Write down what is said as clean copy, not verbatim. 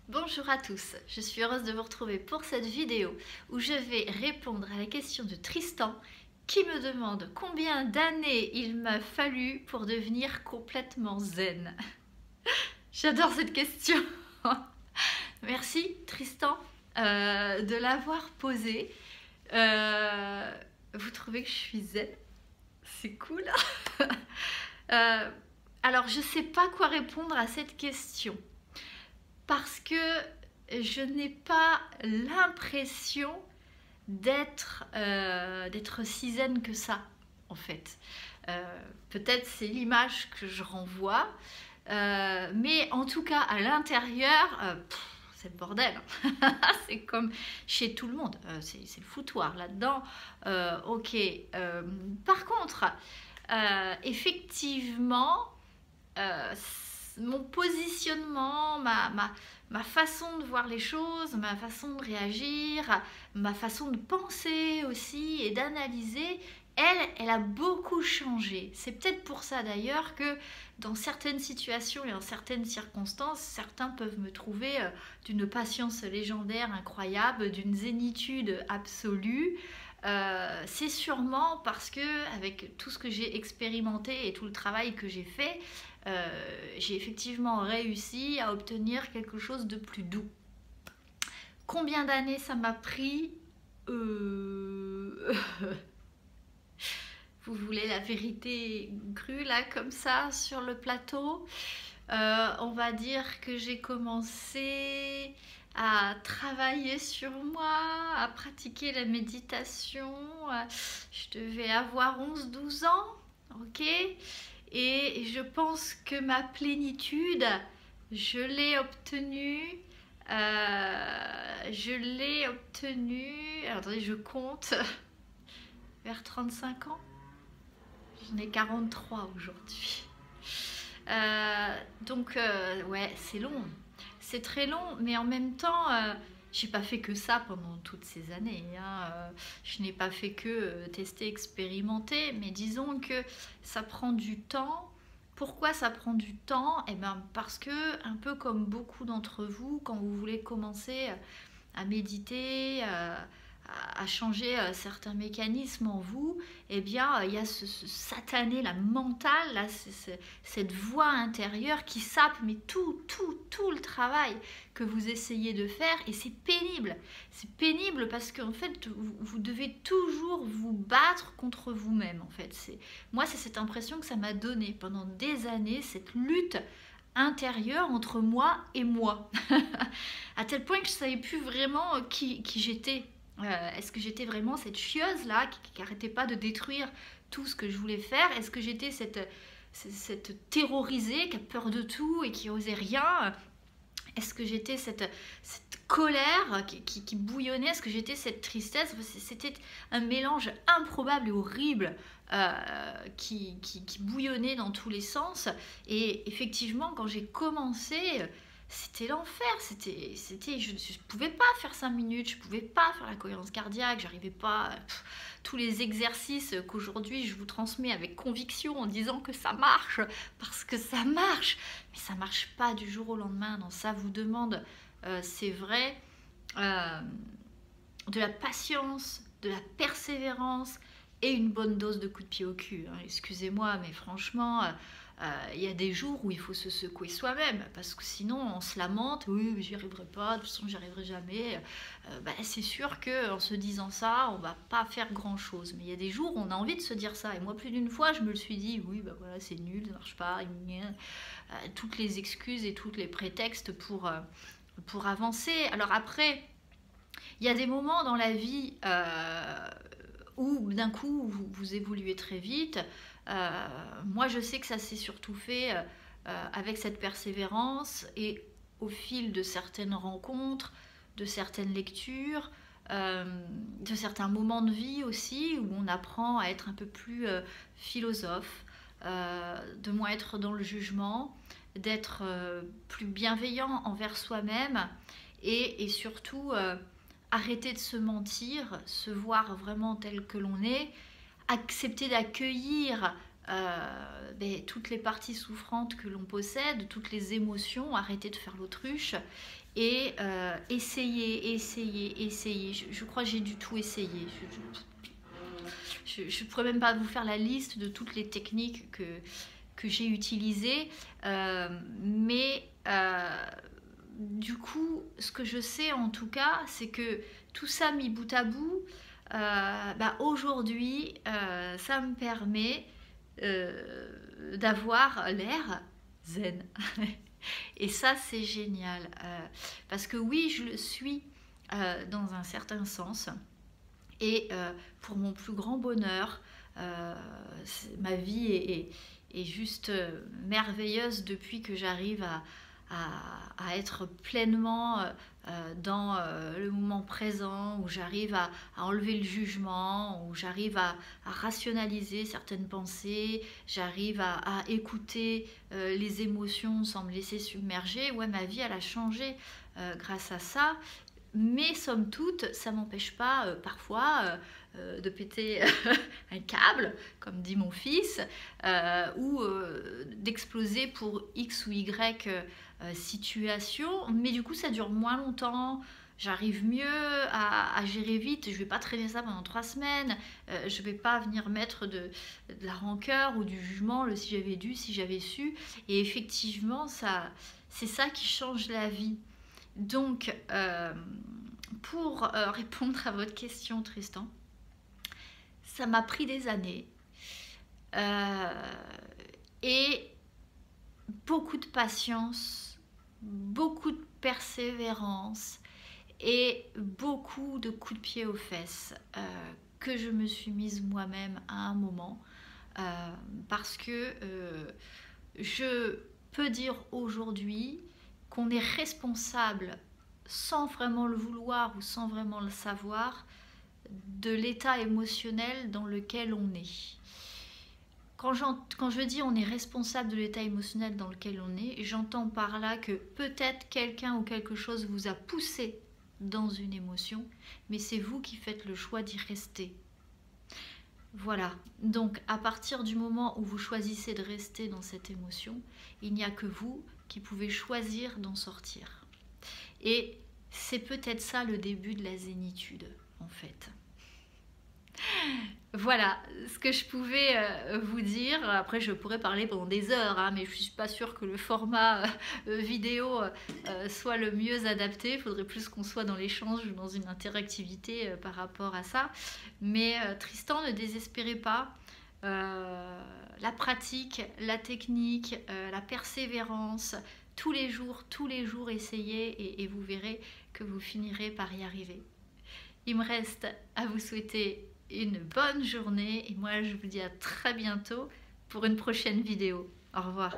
Bonjour à tous, je suis heureuse de vous retrouver pour cette vidéo où je vais répondre à la question de Tristan qui me demande combien d'années il m'a fallu pour devenir complètement zen. J'adore cette question. Merci Tristan de l'avoir posée. Vous trouvez que je suis zen? C'est cool. Alors je ne sais pas quoi répondre à cette question. Parce que je n'ai pas l'impression d'être si zen que ça, en fait. Peut-être c'est l'image que je renvoie, mais en tout cas, à l'intérieur, c'est le bordel. C'est comme chez tout le monde. C'est le foutoir là-dedans. Ok. Par contre, effectivement, mon positionnement, ma façon de voir les choses, ma façon de réagir, ma façon de penser aussi et d'analyser, elle a beaucoup changé. C'est peut-être pour ça d'ailleurs que dans certaines situations et en certaines circonstances, certains peuvent me trouver d'une patience légendaire incroyable, d'une zénitude absolue. C'est sûrement parce que avec tout ce que j'ai expérimenté et tout le travail que j'ai fait, j'ai effectivement réussi à obtenir quelque chose de plus doux. Combien d'années ça m'a pris Vous voulez la vérité crue là comme ça sur le plateau? On va dire que j'ai commencé à travailler sur moi, à pratiquer la méditation. Je devais avoir 11-12 ans, ok? Et je pense que ma plénitude, je l'ai obtenue. Alors, attendez, je compte vers 35 ans. J'en ai 43 aujourd'hui. Ouais, c'est long. C'est très long, mais en même temps, j'ai pas fait que ça pendant toutes ces années. Je n'ai pas fait que tester, expérimenter, mais disons que ça prend du temps. Pourquoi ça prend du temps? Eh ben, parce que, un peu comme beaucoup d'entre vous, quand vous voulez commencer à méditer, à changer certains mécanismes en vous, eh bien, il y a ce satané, la mentale, là, cette voix intérieure qui sape mais tout le travail que vous essayez de faire, et c'est pénible. C'est pénible parce qu'en fait, vous devez toujours vous battre contre vous-même, en fait. Moi, c'est cette impression que ça m'a donné pendant des années, cette lutte intérieure entre moi et moi. À tel point que je ne savais plus vraiment qui j'étais. Est-ce que j'étais vraiment cette chieuse là qui arrêtait pas de détruire tout ce que je voulais faire? Est-ce que j'étais cette terrorisée qui a peur de tout et qui osait rien? Est-ce que j'étais cette colère qui bouillonnait? Est-ce que j'étais cette tristesse? C'était un mélange improbable et horrible qui bouillonnait dans tous les sens. Et effectivement, quand j'ai commencé, c'était l'enfer. Je ne pouvais pas faire 5 minutes, je ne pouvais pas faire la cohérence cardiaque, j'arrivais pas. Tous les exercices qu'aujourd'hui je vous transmets avec conviction en disant que ça marche, parce que ça marche, mais ça marche pas du jour au lendemain. Non, ça vous demande, c'est vrai, de la patience, de la persévérance et une bonne dose de coups de pied au cul. Excusez-moi, mais franchement, il y a des jours où il faut se secouer soi-même, parce que sinon on se lamente, oui, j'y arriverai pas, de toute façon j'y arriverai jamais. C'est sûr qu'en se disant ça, on va pas faire grand-chose. Mais il y a des jours où on a envie de se dire ça. Et moi, plus d'une fois, je me le suis dit, oui, voilà, c'est nul, ça marche pas, toutes les excuses et tous les prétextes pour avancer. Alors après, il y a des moments dans la vie où d'un coup vous évoluez très vite. Moi je sais que ça s'est surtout fait avec cette persévérance et au fil de certaines rencontres, de certaines lectures, de certains moments de vie aussi où on apprend à être un peu plus philosophe, de moins être dans le jugement, d'être plus bienveillant envers soi-même et surtout arrêter de se mentir, se voir vraiment tel que l'on est, accepter d'accueillir toutes les parties souffrantes que l'on possède, toutes les émotions, arrêter de faire l'autruche et essayer. Je crois que j'ai du tout essayé. Je ne pourrais même pas vous faire la liste de toutes les techniques que j'ai utilisées, mais du coup, ce que je sais en tout cas, c'est que tout ça mis bout à bout, aujourd'hui, ça me permet d'avoir l'air zen. Et ça, c'est génial. Parce que oui, je le suis dans un certain sens. Et pour mon plus grand bonheur, ma vie est juste merveilleuse depuis que j'arrive à être pleinement dans le moment présent, où j'arrive à enlever le jugement, où j'arrive à rationaliser certaines pensées, j'arrive à écouter les émotions sans me laisser submerger. Ouais, ma vie, elle a changé grâce à ça. Mais somme toute, ça m'empêche pas parfois de péter un câble, comme dit mon fils, ou d'exploser pour X ou Y situation. Mais du coup, ça dure moins longtemps. J'arrive mieux à gérer vite. Je vais pas traîner ça pendant 3 semaines. Je vais pas venir mettre de la rancœur ou du jugement, le si j'avais dû, si j'avais su. Et effectivement, c'est ça qui change la vie. Donc, pour répondre à votre question, Tristan, ça m'a pris des années et beaucoup de patience, beaucoup de persévérance et beaucoup de coups de pied aux fesses que je me suis mise moi-même à un moment parce que je peux dire aujourd'hui qu'on est responsable, sans vraiment le vouloir ou sans vraiment le savoir, de l'état émotionnel dans lequel on est. Quand je dis on est responsable de l'état émotionnel dans lequel on est, j'entends par là que peut-être quelqu'un ou quelque chose vous a poussé dans une émotion, mais c'est vous qui faites le choix d'y rester. Voilà, donc à partir du moment où vous choisissez de rester dans cette émotion, il n'y a que vous qui pouvez choisir d'en sortir. Et c'est peut-être ça le début de la zénitude, en fait. Voilà ce que je pouvais vous dire. Après, je pourrais parler pendant des heures, hein, mais je ne suis pas sûre que le format vidéo soit le mieux adapté. Il faudrait plus qu'on soit dans l'échange ou dans une interactivité par rapport à ça. Mais Tristan, ne désespérez pas. La pratique, la technique, la persévérance, tous les jours, essayez et vous verrez que vous finirez par y arriver. Il me reste à vous souhaiter une bonne journée et moi je vous dis à très bientôt pour une prochaine vidéo. Au revoir.